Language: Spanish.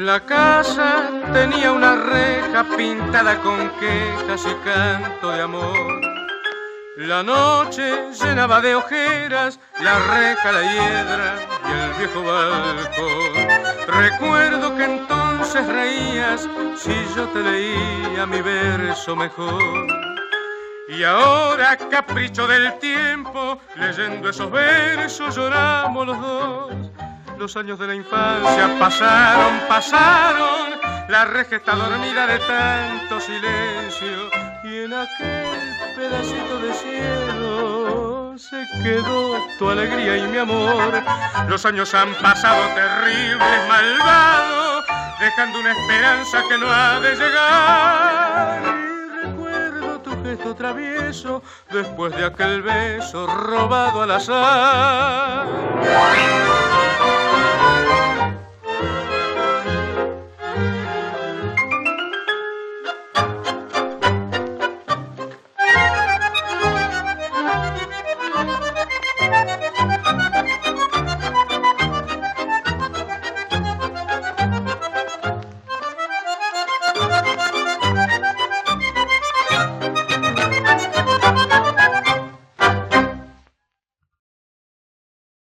La casa tenía una reja pintada con quejas y canto de amor. La noche llenaba de ojeras la reja, la hiedra y el viejo balcón. Recuerdo que entonces reías si yo te leía mi verso mejor. Y ahora, capricho del tiempo, leyendo esos versos lloramos los dos. Los años de la infancia pasaron, la reja está dormida de tanto silencio, y en aquel pedacito de cielo se quedó tu alegría y mi amor. Los años han pasado terribles, malvados, dejando una esperanza que no ha de llegar. Y recuerdo tu gesto travieso después de aquel beso robado al azar.